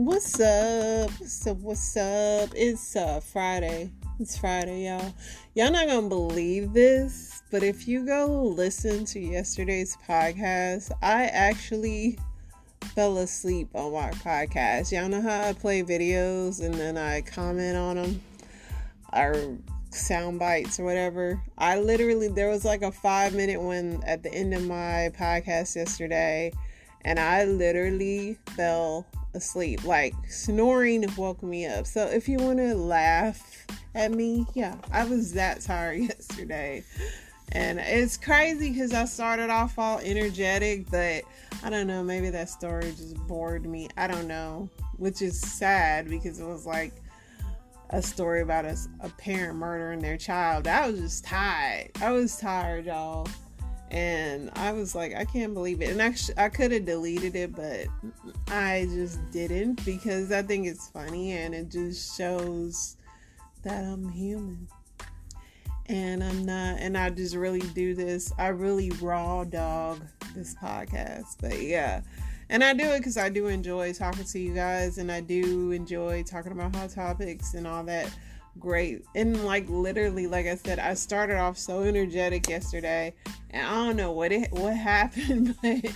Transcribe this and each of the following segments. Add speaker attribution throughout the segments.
Speaker 1: What's up? What's up? It's Friday. It's Friday, y'all. Y'all not gonna believe this, but if you go listen to yesterday's podcast, I actually fell asleep on my podcast. Y'all know how I play videos and then I comment on them or sound bites or whatever. There was like a 5-minute one at the end of my podcast yesterday, and I literally fell asleep. Like, snoring woke me up. So if you want to laugh at me, yeah, I was that tired yesterday. And it's crazy because I started off all energetic, but I don't know, maybe that story just bored me. I don't know, which is sad because it was like a story about a parent murdering their child. I was just tired. I was tired, y'all. And I was like, I can't believe it. And I could have deleted it, but I just didn't because I think it's funny and it just shows that I'm human. And I'm not, and I just really do this. I really raw dog this podcast. But yeah. And I do it because I do enjoy talking to you guys. And I do enjoy talking about hot topics and all that. Great. And like literally, like I said, I started off so energetic yesterday. And I don't know what happened, but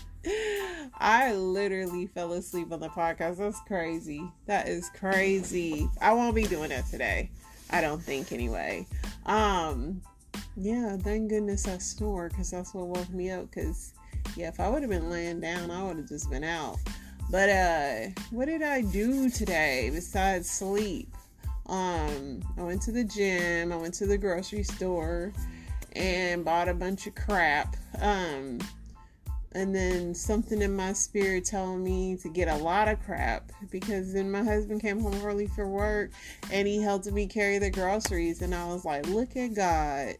Speaker 1: I literally fell asleep on the podcast. That's crazy. That is crazy. I won't be doing that today. I don't think anyway. Yeah, thank goodness I snore because that's what woke me up. Because yeah, if I would have been laying down, I would have just been out. But what did I do today besides sleep? I went to the gym, I went to the grocery store and bought a bunch of crap. And then something in my spirit told me to get a lot of crap because then my husband came home early for work and he helped me carry the groceries. And I was like, look at God.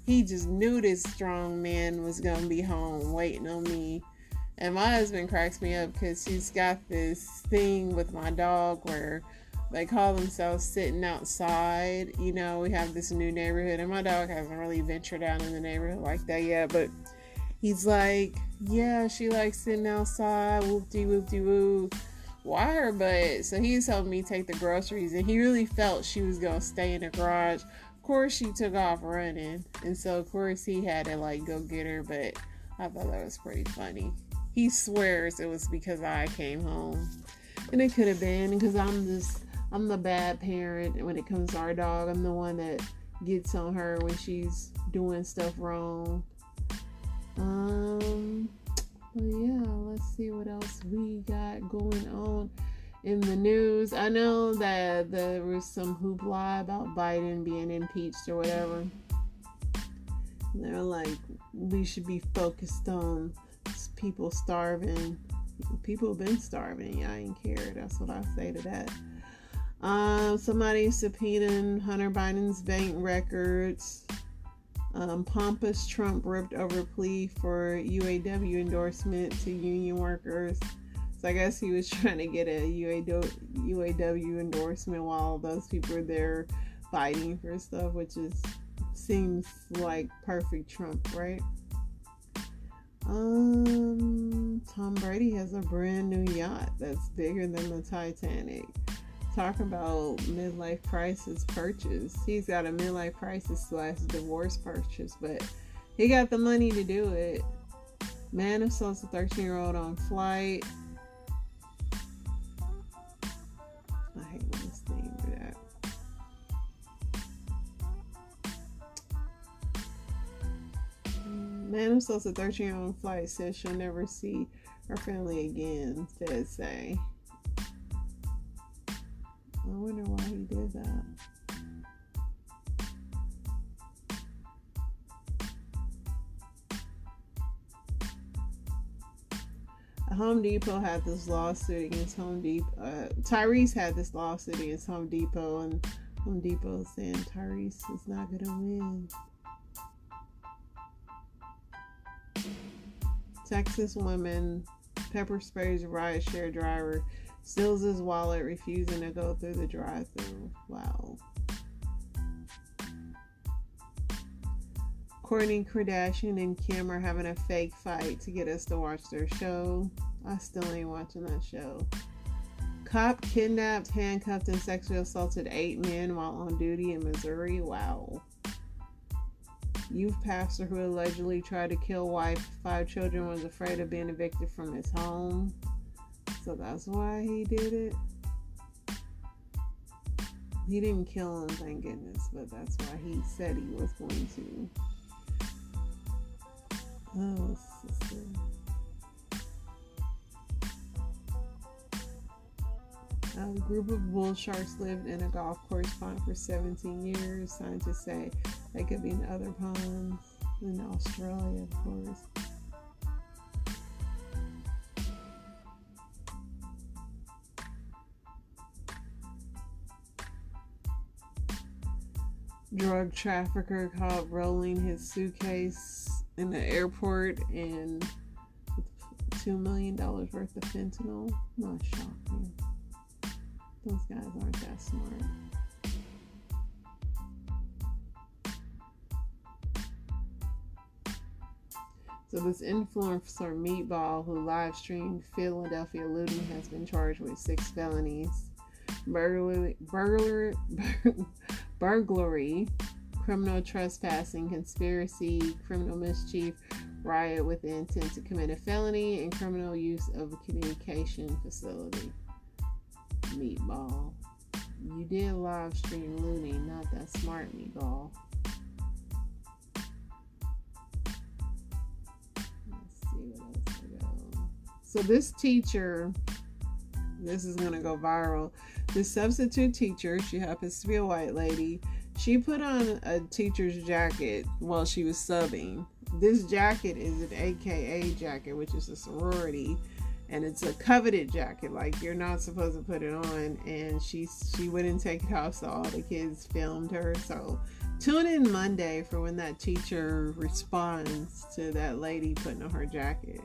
Speaker 1: He just knew this strong man was going to be home waiting on me. And my husband cracks me up because he's got this thing with my dog where they call themselves sitting outside. You know, we have this new neighborhood and my dog hasn't really ventured out in the neighborhood like that yet. But he's like, yeah, she likes sitting outside, whoop-de-whoop-de-woo. Why her butt? So he's helping me take the groceries and he really felt she was going to stay in the garage. Of course, she took off running. And so, of course, he had to, like, go get her. But I thought that was pretty funny. He swears it was because I came home. And it could have been because I'm the bad parent when it comes to our dog. I'm the one that gets on her when she's doing stuff wrong. But yeah, let's see what else we got going on in the news. I know that there was some hoopla about Biden being impeached or whatever. They're like, we should be focused on people starving. People have been starving. I ain't care. That's what I say to that. Somebody subpoenaing Hunter Biden's bank records. Pompous Trump ripped over plea for UAW endorsement to union workers. So I guess he was trying to get a UAW endorsement while those people are there fighting for stuff, which seems like perfect Trump, right? Tom Brady has a brand new yacht that's bigger than the Titanic. Talking about midlife crisis purchase. He's got a midlife crisis / divorce purchase, but he got the money to do it. Man assaults a 13-year-old on flight. I hate when this thing do that. Man assaults a 13-year-old on flight, says she'll never see her family again, feds say. I wonder why he did that. Home Depot had this lawsuit against Home Depot. Tyrese had this lawsuit against Home Depot, and Home Depot is saying Tyrese is not going to win. Texas woman pepper sprays rideshare driver, steals his wallet, refusing to go through the drive-thru. Wow. Kourtney Kardashian and Kim are having a fake fight to get us to watch their show. I still ain't watching that show. Cop kidnapped, handcuffed, and sexually assaulted 8 men while on duty in Missouri. Wow. Youth pastor who allegedly tried to kill wife, 5 children, was afraid of being evicted from his home. So that's why he did it. He didn't kill him, thank goodness, but that's why he said he was going to. Oh, sister. A group of bull sharks lived in a golf course pond for 17 years. Scientists say they could be in other ponds in Australia, of course. Drug trafficker caught rolling his suitcase in the airport and $2 million worth of fentanyl. Not shocking. Those guys aren't that smart. So this influencer Meatball, who live streamed Philadelphia looting, has been charged with 6 felonies: burglary, criminal trespassing, conspiracy, criminal mischief, riot with the intent to commit a felony, and criminal use of a communication facility. Meatball, you did live stream looting, not that smart, Meatball. Let's see what else we go. So this teacher, this is gonna go viral. This substitute teacher, she happens to be a white lady. She put on a teacher's jacket while she was subbing. This jacket is an AKA jacket, which is a sorority. And it's a coveted jacket, like you're not supposed to put it on. And she wouldn't take it off, so all the kids filmed her. So tune in Monday for when that teacher responds to that lady putting on her jacket.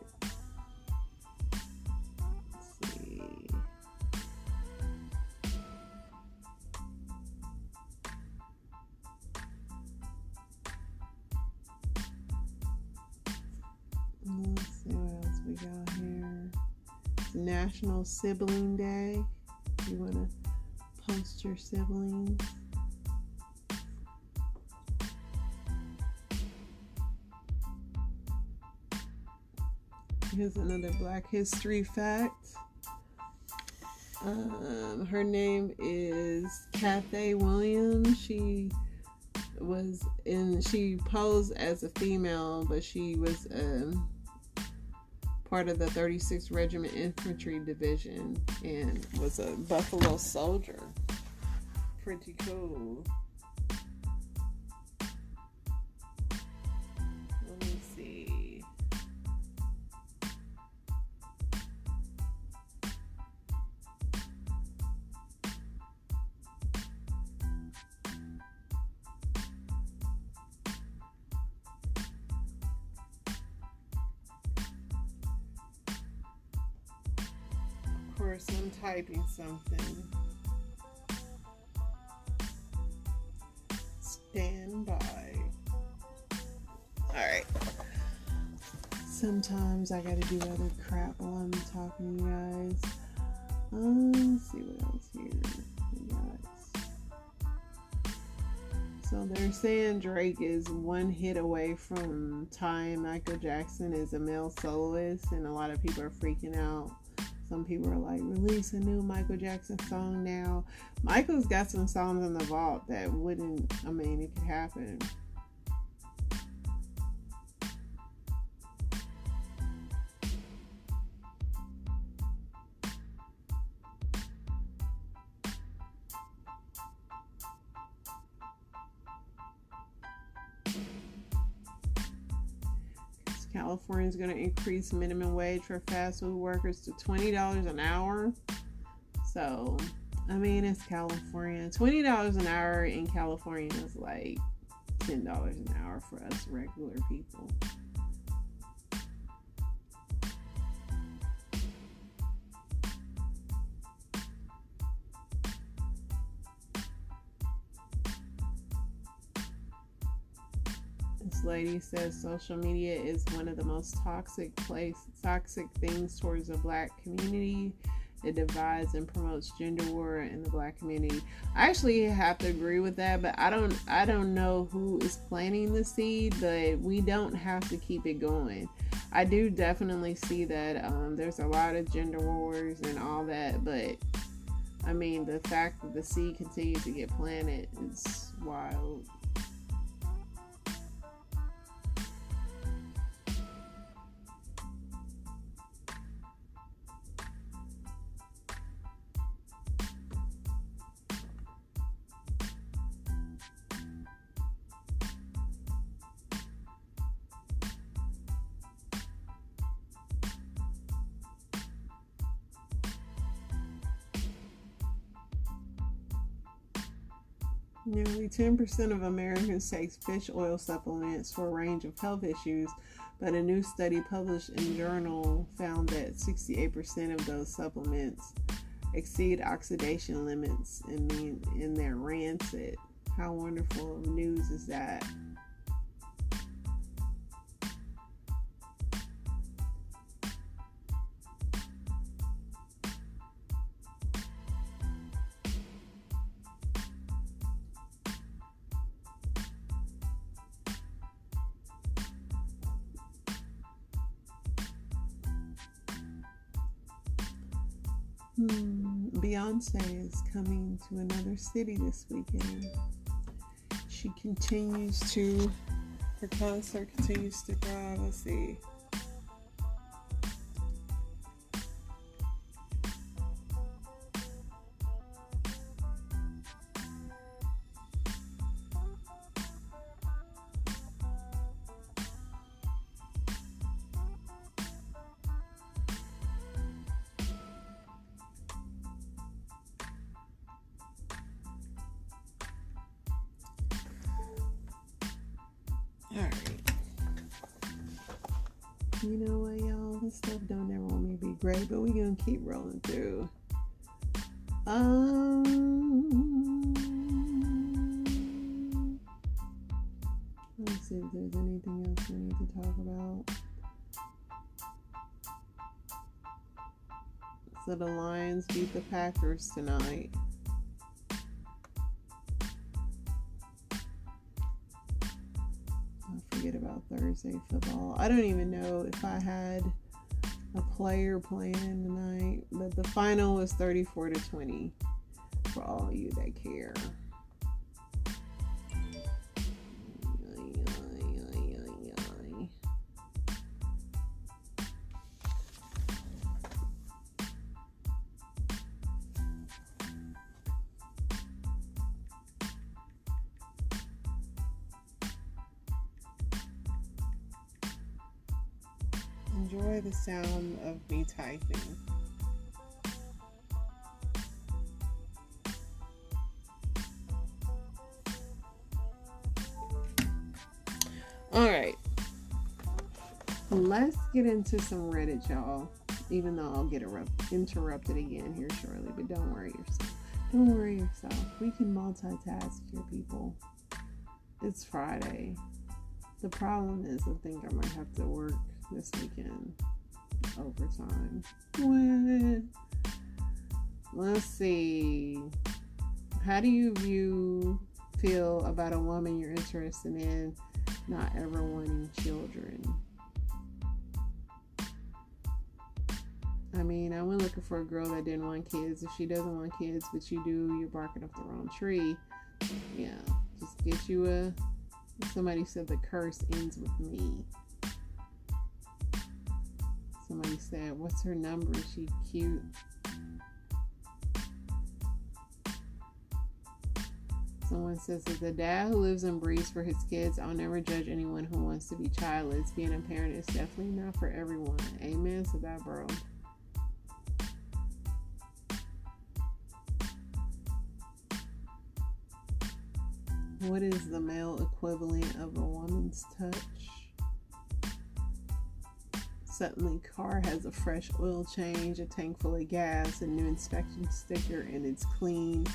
Speaker 1: Let's see. Let's see what else we got here. National Sibling Day. You want to post your siblings. Here's another Black History fact. Her name is Cathay Williams. She posed as a female, but she was part of the 36th Regiment Infantry Division and was a Buffalo Soldier. Pretty cool. Let me see. Of course, I'm typing something. Stand by. Alright. Sometimes I gotta do other crap while I'm talking to you guys. Let's see what else here we got. So they're saying Drake is one hit away from tying Michael Jackson as a male soloist, and a lot of people are freaking out. Some people are like, release a new Michael Jackson song now. Michael's got some songs in the vault that it could happen. California is going to increase minimum wage for fast food workers to $20 an hour. So, it's California. $20 an hour in California is like $10 an hour for us regular people. This lady says social media is one of the most toxic things towards the Black community. It divides and promotes gender war in the Black community. I actually have to agree with that, but I don't know who is planting the seed, but we don't have to keep it going. I do definitely see that there's a lot of gender wars and all that, but I mean, the fact that the seed continues to get planted is wild. Nearly 10% of Americans take fish oil supplements for a range of health issues, but a new study published in Journal found that 68% of those supplements exceed oxidation limits and they're rancid. How wonderful of news is that? Beyonce is coming to another city this weekend. Her concert continues to drive. Let's see. Alright. You know what, y'all? This stuff don't ever want me to be great, but we're gonna keep rolling through. Let's see if there's anything else we need to talk about. So the Lions beat the Packers tonight. Forget about Thursday football. I don't even know if I had a player playing tonight, but the final was 34-20 for all of you that care. Enjoy the sound of me typing. Alright. Let's get into some Reddit, y'all. Even though I'll get interrupted again here shortly. But don't worry yourself. Don't worry yourself. We can multitask here, people. It's Friday. The problem is I think I might have to work this weekend overtime. Let's see. How do you feel about a woman you're interested in not ever wanting children? I mean, I went looking for a girl that didn't want kids. If she doesn't want kids, but you do, you're barking up the wrong tree. Yeah, just get you a... Somebody said the curse ends with me. Somebody said, what's her number? Is she cute? Someone says, as a dad who lives and breathes for his kids, I'll never judge anyone who wants to be childless. Being a parent is definitely not for everyone. Amen to that, bro. What is the male equivalent of a woman's touch? Suddenly, car has a fresh oil change, a tank full of gas, a new inspection sticker, and it's clean.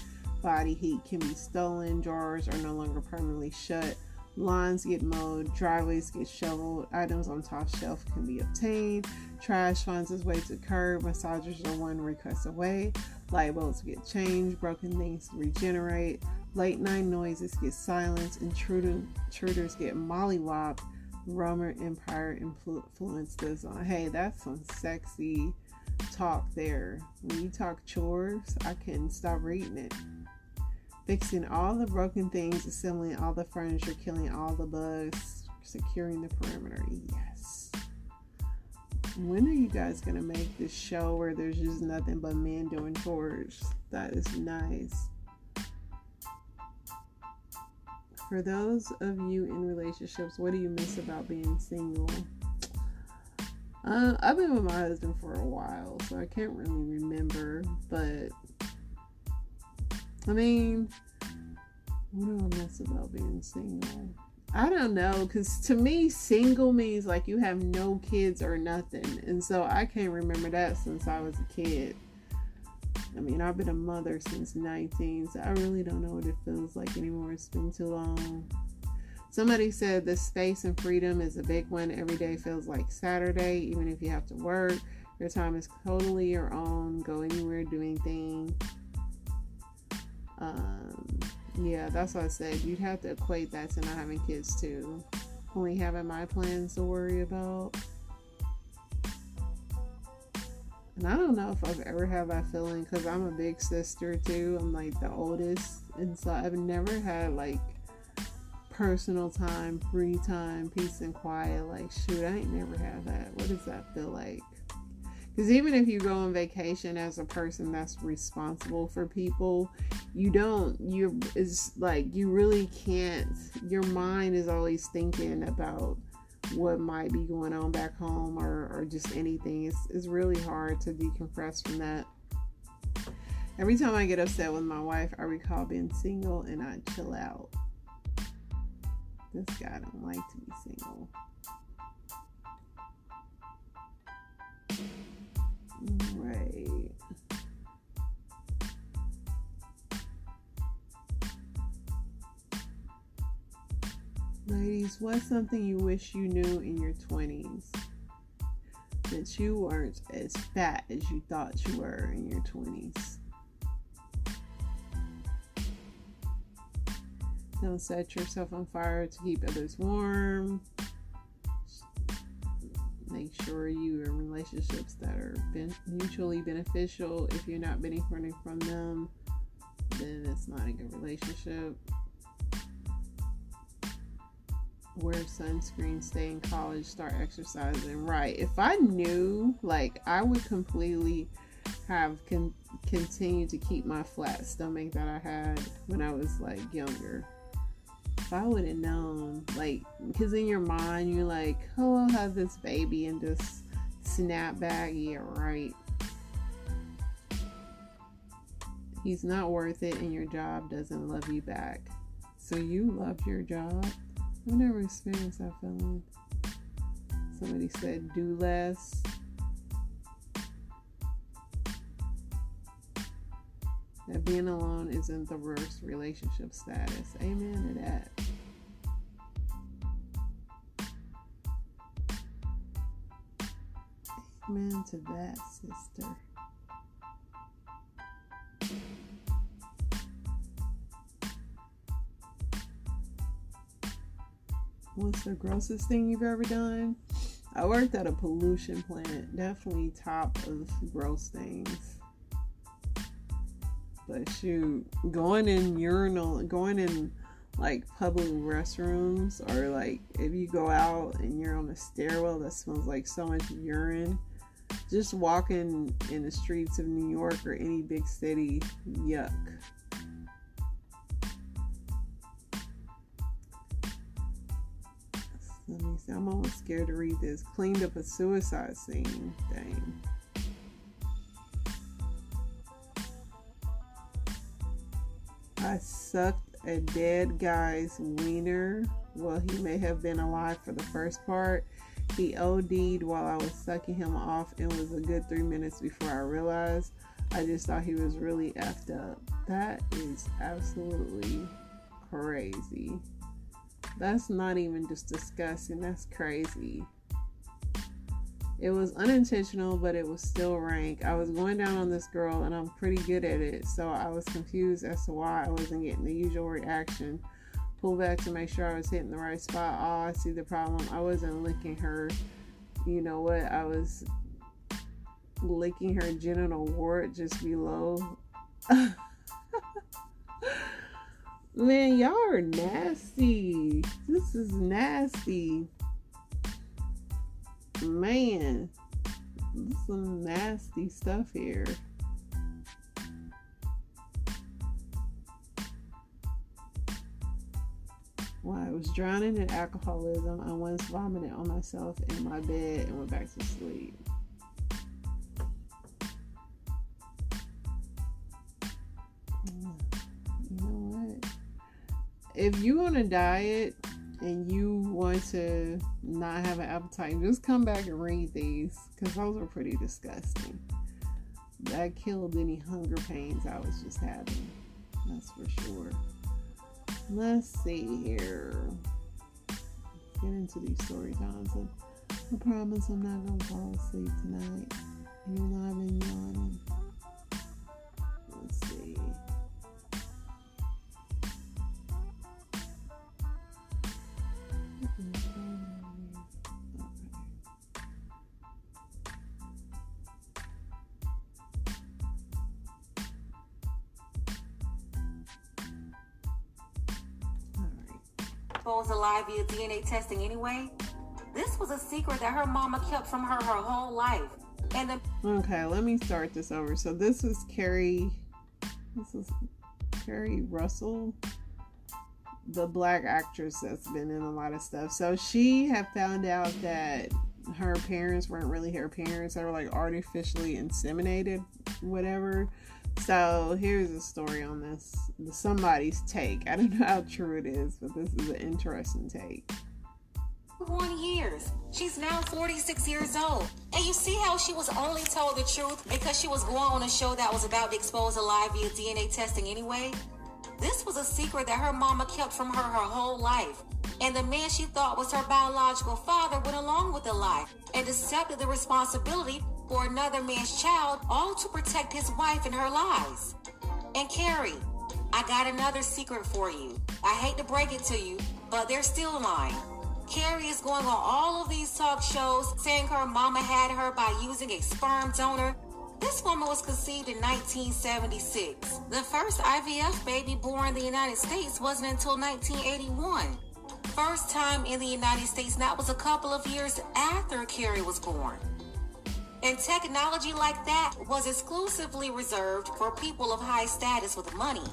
Speaker 1: Body heat can be stolen. Drawers are no longer permanently shut. Lawns get mowed, driveways get shoveled, items on top shelf can be obtained, trash finds its way to curb, massagers are one request away, light bulbs get changed, broken things regenerate, late night noises get silenced, intruders get mollywopped, Roman Empire influence goes on. Hey, that's some sexy talk there. When you talk chores, I couldn't stop reading it. Fixing all the broken things, assembling all the furniture, killing all the bugs, securing the perimeter. Yes. When are you guys going to make this show where there's just nothing but men doing chores? That is nice. For those of you in relationships, what do you miss about being single? I've been with my husband for a while, so I can't really remember, but I mean, what do I miss about being single? I don't know, because to me, single means like you have no kids or nothing. And so I can't remember that since I was a kid. I mean, I've been a mother since 19, so I really don't know what it feels like anymore. It's been too long. Somebody said the space and freedom is a big one. Every day feels like Saturday, even if you have to work. Your time is totally your own. Go anywhere, do anything. Yeah, that's what I said. You'd have to equate that to not having kids too. Only having my plans to worry about. And I don't know if I've ever had that feeling, because I'm a big sister too. I'm like the oldest. And so I've never had like personal time, free time, peace and quiet. Like, shoot, I ain't never had that. What does that feel like? Because even if you go on vacation as a person that's responsible for people, it's like you really can't, your mind is always thinking about what might be going on back home or just anything. It's really hard to decompress from that. Every time I get upset with my wife, I recall being single and I chill out. This guy don't like to be single. Right. Ladies, what's something you wish you knew in your 20s? That you weren't as fat as you thought you were in your 20s. Don't set yourself on fire to keep others warm. Make sure you are in relationships that are mutually beneficial. If you're not benefiting from them, then it's not a good relationship. Wear sunscreen, stay in college, start exercising. Right. If I knew, like, I would completely have continued to keep my flat stomach that I had when I was like younger. If I would have known, like, because in your mind you're like, oh, I'll have this baby and just snap back. Yeah, right. He's not worth it and your job doesn't love you back. So you love your job? I've never experienced that feeling. Somebody said do less. That being alone isn't the worst relationship status. Amen to that. Amen to that, sister. What's the grossest thing you've ever done? I worked at a pollution plant. Definitely top of gross things. But shoot, going in like public restrooms, or like if you go out and you're on a stairwell that smells like so much urine, just walking in the streets of New York or any big city, yuck. Let me see. I'm almost scared to read this. Cleaned up a suicide scene. Dang. I sucked a dead guy's wiener. Well, he may have been alive for the first part. He OD'd while I was sucking him off, and was a good 3 minutes before I realized. I just thought he was really effed up. That is absolutely crazy. That's not even just disgusting. That's crazy. It was unintentional, but it was still rank. I was going down on this girl, and I'm pretty good at it, so I was confused as to why I wasn't getting the usual reaction. Pull back to make sure I was hitting the right spot. Oh, I see the problem. I wasn't licking her. You know what? I was licking her genital wart just below. Man, y'all are nasty. This is nasty. Man, this is some nasty stuff here. While I was drowning in alcoholism, I once vomited on myself in my bed and went back to sleep. You know what? If you on a diet and you want to not have an appetite, just come back and read these, because those are pretty disgusting. That killed any hunger pains I was just having. That's for sure. Let's see here. Let's get into these story times. I promise I'm not going to fall asleep tonight, even though I've been yawning. Let's see.
Speaker 2: Exposed alive via DNA testing anyway. This was a secret that her mama kept from her whole life. And
Speaker 1: okay, let me start this over. So this is Carrie Russell, the black actress that's been in a lot of stuff. So she had found out that her parents weren't really her parents. They were like artificially inseminated, whatever. So here's a story on this. Somebody's take. I don't know how true it is, but this is an interesting take.
Speaker 2: 1 years. She's now 46 years old. And you see how she was only told the truth because she was going on a show that was about to expose a lie via DNA testing anyway? This was a secret that her mama kept from her whole life. And the man she thought was her biological father went along with the lie and accepted the responsibility for another man's child, all to protect his wife and her lies. And Carrie, I got another secret for you. I hate to break it to you, but they're still lying. Carrie is going on all of these talk shows saying her mama had her by using a sperm donor. This woman was conceived in 1976. The first IVF baby born in the United States wasn't until 1981. First time in the United States, and that was a couple of years after Carrie was born. And technology like that was exclusively reserved for people of high status with money.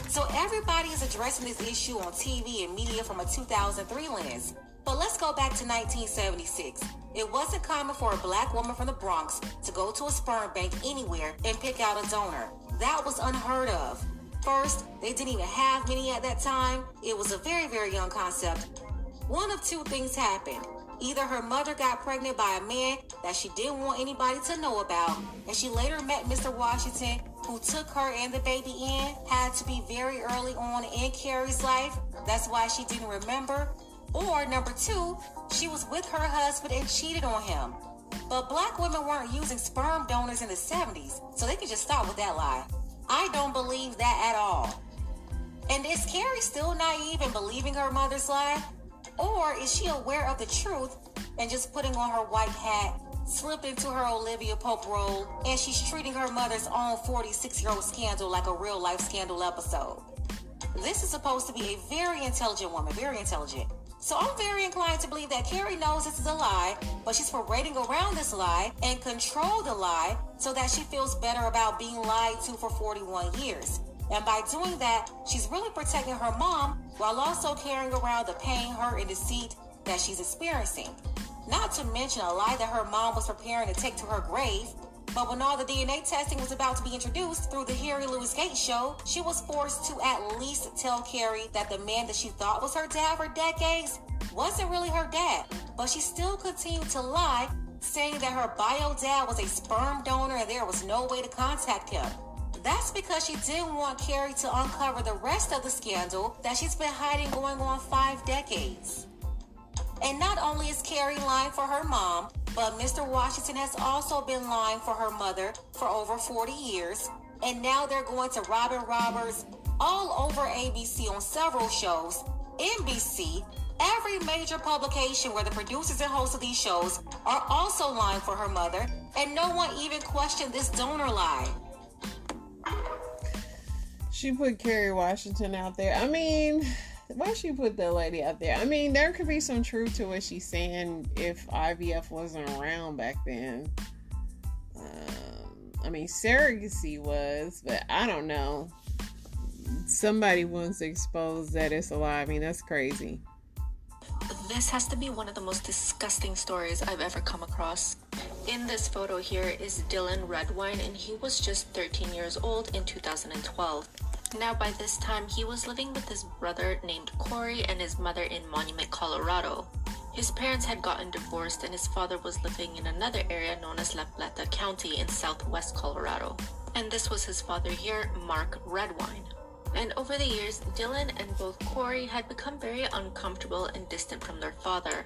Speaker 2: So everybody is addressing this issue on TV and media from a 2003 lens. But let's go back to 1976. It wasn't common for a black woman from the Bronx to go to a sperm bank anywhere and pick out a donor. That was unheard of. First, they didn't even have many at that time. It was a very, very young concept. One of two things happened. Either her mother got pregnant by a man that she didn't want anybody to know about, and she later met Mr. Washington, who took her and the baby in. Had to be very early on in Carrie's life. That's why she didn't remember. Or number two, she was with her husband and cheated on him. But black women weren't using sperm donors in the 70s, so they could just stop with that lie. I don't believe that at all. And is Carrie still naive in believing her mother's lie? Or is she aware of the truth and just putting on her white hat, slipped into her Olivia Pope role, and she's treating her mother's own 46-year-old scandal like a real-life scandal episode? This is supposed to be a very intelligent woman, very intelligent. So I'm very inclined to believe that Carrie knows this is a lie, but she's parading around this lie and control the lie so that she feels better about being lied to for 41 years. And by doing that, she's really protecting her mom while also carrying around the pain, hurt, and deceit that she's experiencing. Not to mention a lie that her mom was preparing to take to her grave. But when all the DNA testing was about to be introduced through the Harry Louis Gates show, she was forced to at least tell Carrie that the man that she thought was her dad for decades wasn't really her dad. But she still continued to lie, saying that her bio dad was a sperm donor and there was no way to contact him. That's because she didn't want Carrie to uncover the rest of the scandal that she's been hiding going on 5 decades. And not only is Carrie lying for her mom, but Mr. Washington has also been lying for her mother for over 40 years. And now they're going to Robin Roberts all over ABC on several shows, NBC, every major publication where the producers and hosts of these shows are also lying for her mother, and no one even questioned this donor lie.
Speaker 1: She put Kerry Washington out there. I mean, why she put that lady out there? I mean, there could be some truth to what she's saying if IVF wasn't around back then. I mean, surrogacy was, but I don't know. Somebody wants to expose that it's a lie. I mean, that's crazy.
Speaker 3: This has to be one of the most disgusting stories I've ever come across. In this photo here is Dylan Redwine, and he was just 13 years old in 2012. Now by this time, he was living with his brother named Corey and his mother in Monument, Colorado. His parents had gotten divorced, and his father was living in another area known as La Plata County in southwest Colorado. And this was his father here, Mark Redwine. And over the years, Dylan and both Corey had become very uncomfortable and distant from their father.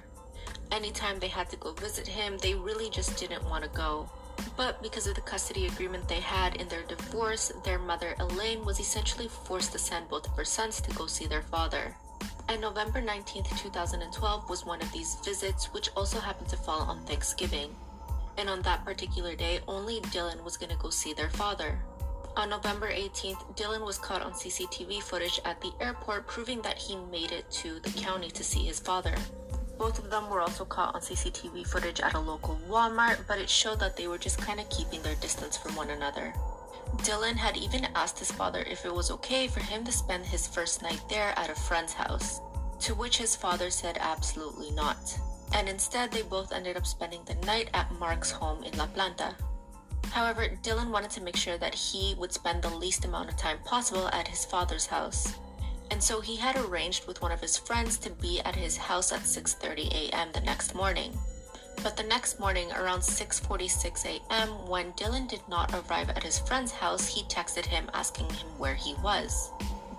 Speaker 3: Anytime they had to go visit him, they really just didn't want to go. But because of the custody agreement they had in their divorce, their mother Elaine was essentially forced to send both of her sons to go see their father. And November 19th, 2012 was one of these visits, which also happened to fall on Thanksgiving. And on that particular day, only Dylan was going to go see their father. On November 18th, Dylan was caught on CCTV footage at the airport, proving that he made it to the county to see his father. Both of them were also caught on CCTV footage at a local Walmart, but it showed that they were just kind of keeping their distance from one another. Dylan had even asked his father if it was okay for him to spend his first night there at a friend's house, to which his father said absolutely not. And instead, they both ended up spending the night at Mark's home in La Planta. However, Dylan wanted to make sure that he would spend the least amount of time possible at his father's house. And so he had arranged with one of his friends to be at his house at 6:30 a.m. the next morning. But the next morning, around 6:46 a.m., when Dylan did not arrive at his friend's house, he texted him asking him where he was.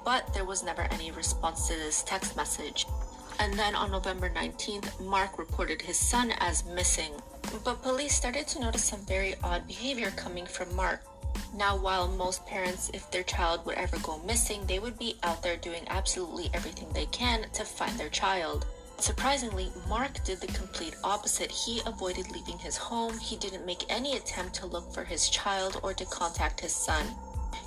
Speaker 3: But there was never any response to this text message. And then on November 19th, Mark reported his son as missing. But police started to notice some very odd behavior coming from Mark. Now, while most parents, if their child would ever go missing, they would be out there doing absolutely everything they can to find their child. Surprisingly, Mark did the complete opposite. He avoided leaving his home. He didn't make any attempt to look for his child or to contact his son.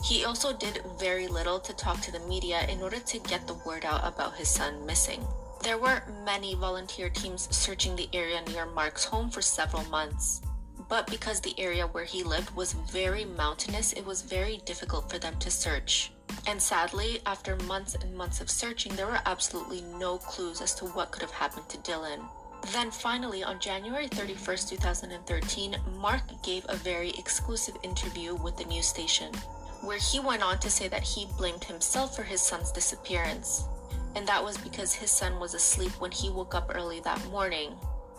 Speaker 3: He also did very little to talk to the media in order to get the word out about his son missing. There were many volunteer teams searching the area near Mark's home for several months. But because the area where he lived was very mountainous, it was very difficult for them to search. And sadly, after months and months of searching, there were absolutely no clues as to what could have happened to Dylan. Then finally, on January 31st, 2013, Mark gave a very exclusive interview with the news station, where he went on to say that he blamed himself for his son's disappearance. And that was because his son was asleep when he woke up early that morning,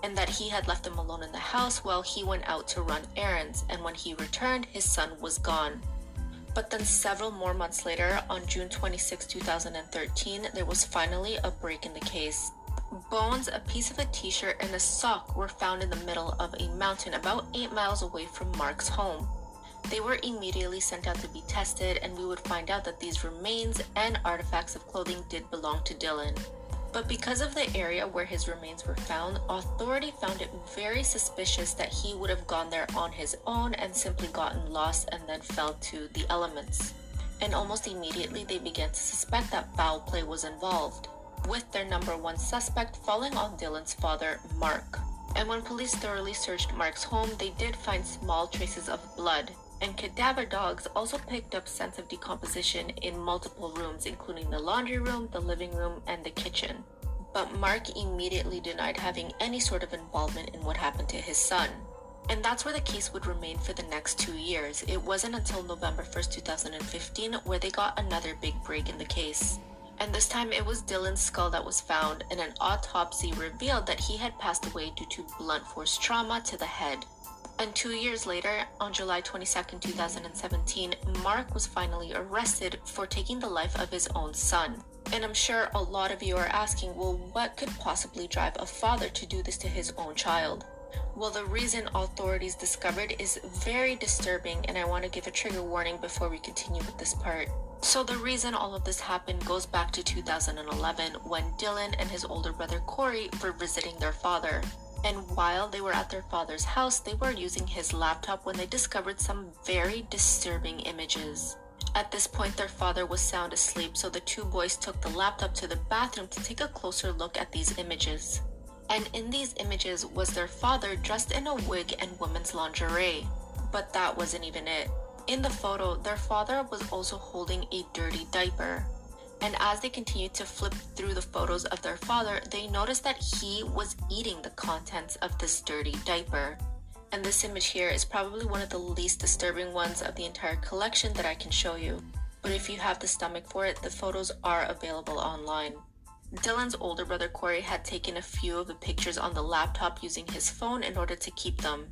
Speaker 3: and that he had left him alone in the house while he went out to run errands, and when he returned, his son was gone. But then several more months later, on June 26, 2013, there was finally a break in the case. Bones, a piece of a t-shirt, and a sock were found in the middle of a mountain about 8 miles away from Mark's home. They were immediately sent out to be tested, and we would find out that these remains and artifacts of clothing did belong to Dylan. But because of the area where his remains were found, authority found it very suspicious that he would have gone there on his own and simply gotten lost and then fell to the elements. And almost immediately they began to suspect that foul play was involved, with their number one suspect falling on Dylan's father, Mark. And when police thoroughly searched Mark's home, they did find small traces of blood, and cadaver dogs also picked up scents of decomposition in multiple rooms, including the laundry room, the living room, and the kitchen. But Mark immediately denied having any sort of involvement in what happened to his son. And that's where the case would remain for the next 2 years. It wasn't until November 1st, 2015, where they got another big break in the case. And this time it was Dylan's skull that was found, and an autopsy revealed that he had passed away due to blunt force trauma to the head. And 2 years later, on July 22nd, 2017, Mark was finally arrested for taking the life of his own son. And I'm sure a lot of you are asking, well, what could possibly drive a father to do this to his own child? Well, the reason authorities discovered is very disturbing, and I want to give a trigger warning before we continue with this part. So the reason all of this happened goes back to 2011 when Dylan and his older brother Corey were visiting their father. And while they were at their father's house, they were using his laptop when they discovered some very disturbing images. At this point, their father was sound asleep, so the two boys took the laptop to the bathroom to take a closer look at these images. And in these images was their father dressed in a wig and women's lingerie. But that wasn't even it. In the photo, their father was also holding a dirty diaper. And as they continued to flip through the photos of their father, they noticed that he was eating the contents of this dirty diaper. And this image here is probably one of the least disturbing ones of the entire collection that I can show you. But if you have the stomach for it, the photos are available online. Dylan's older brother Corey had taken a few of the pictures on the laptop using his phone in order to keep them.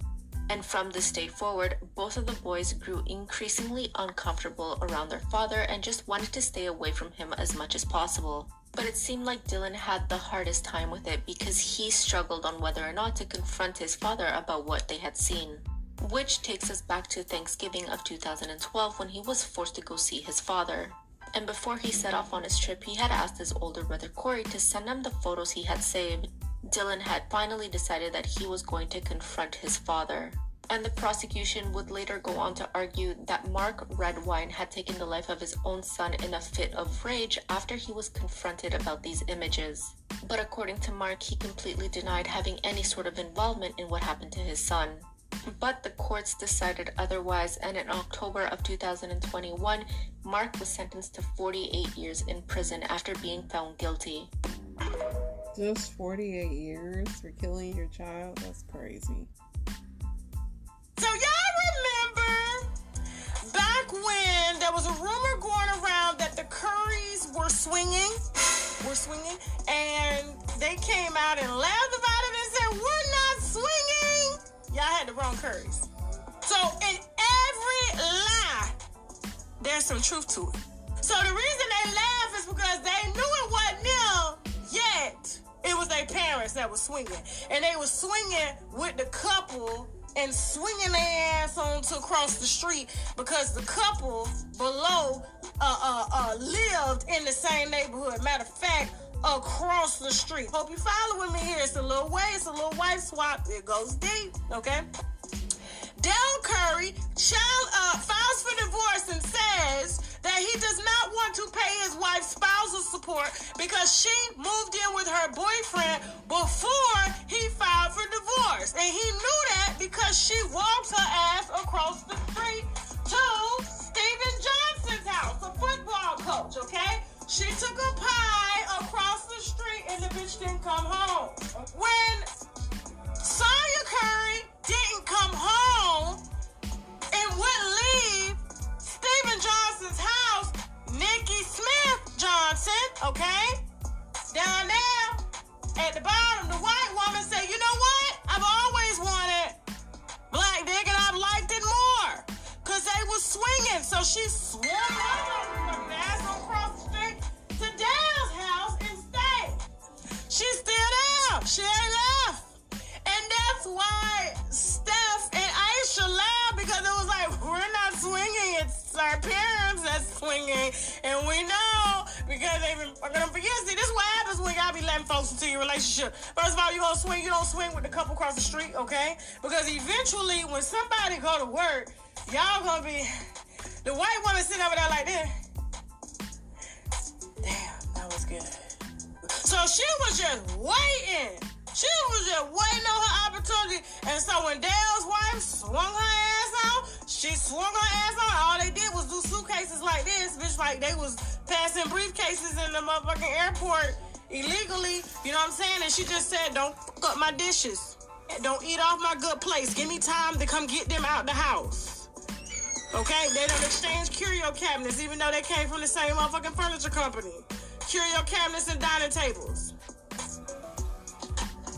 Speaker 3: And from this day forward, both of the boys grew increasingly uncomfortable around their father and just wanted to stay away from him as much as possible. But it seemed like Dylan had the hardest time with it because he struggled on whether or not to confront his father about what they had seen. Which takes us back to Thanksgiving of 2012 when he was forced to go see his father. And before he set off on his trip, he had asked his older brother Corey to send him the photos he had saved. Dylan had finally decided that he was going to confront his father. And the prosecution would later go on to argue that Mark Redwine had taken the life of his own son in a fit of rage after he was confronted about these images. But according to Mark, he completely denied having any sort of involvement in what happened to his son. But the courts decided otherwise, and in October of 2021, Mark was sentenced to 48 years in prison after being found guilty.
Speaker 1: Just 48 years for killing your child? That's crazy.
Speaker 4: So y'all remember back when there was a rumor going around that the Currys were swinging, and they came out and laughed about it and said, we're not swinging. Y'all had the wrong Currys. So in every lie, there's some truth to it. So the reason they laugh is because they knew it wasn't them yet. It was their parents that was swinging. And they was swinging with the couple and swinging their ass on to across the street because the couple below lived in the same neighborhood. Matter of fact, across the street. Hope you following me here. It's a little way. It's a little wife swap. It goes deep. Okay? Del Curry files for divorce and says that he does not want to pay his wife's spousal support because she moved in with her boyfriend before he filed for divorce. And he knew that because she walked her ass across the street to Steven Johnson's house, a football coach, okay? She took a pie across the street and the bitch didn't come home. When Sonya Curry didn't come home and wouldn't leave Steven Johnson's house, Nikki Smith Johnson, okay? Down there at the bottom, the white woman said, you know what? I've always wanted black dick and I've liked it more because they was swinging. So she swung her ass across the street to Dale's house and stayed. She's still there. She ain't left. And that's why Steph and Aisha laughed because it was like, we're not swinging. It's our parents that's swinging. And we know because they've been fucking them for years. See, this is what happens when y'all be letting folks into your relationship. First of all, you gonna swing. You don't swing with the couple across the street, okay? Because eventually, when somebody go to work, y'all gonna be... The white woman sitting over there like this. Damn, that was good. So she was just waiting. She was just waiting on her opportunity. And so when Dale's wife swung her ass out, she swung her ass out. All they did was do suitcases like this. Bitch, like they was passing briefcases in the motherfucking airport illegally. You know what I'm saying? And she just said, don't fuck up my dishes. Don't eat off my good place. Give me time to come get them out the house. Okay? They don't exchange curio cabinets even though they came from the same motherfucking furniture company. Curio cabinets and dining tables.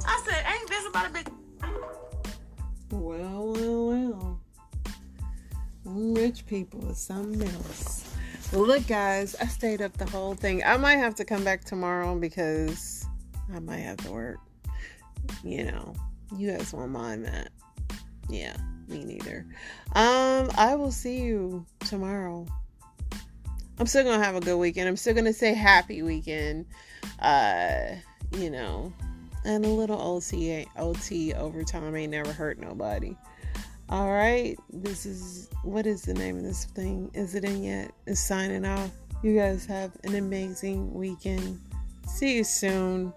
Speaker 4: I said, ain't this about a big...
Speaker 1: Well, rich people is something else. Well, look, guys, I stayed up the whole thing. I might have to come back tomorrow because I might have to work. You guys won't mind that. Yeah, me neither. I will see you tomorrow. I'm still gonna have a good weekend. I'm still gonna say happy weekend. And a little OT overtime ain't never hurt nobody. All right, what is the name of this thing? Is it in yet? It's signing off. You guys have an amazing weekend. See you soon.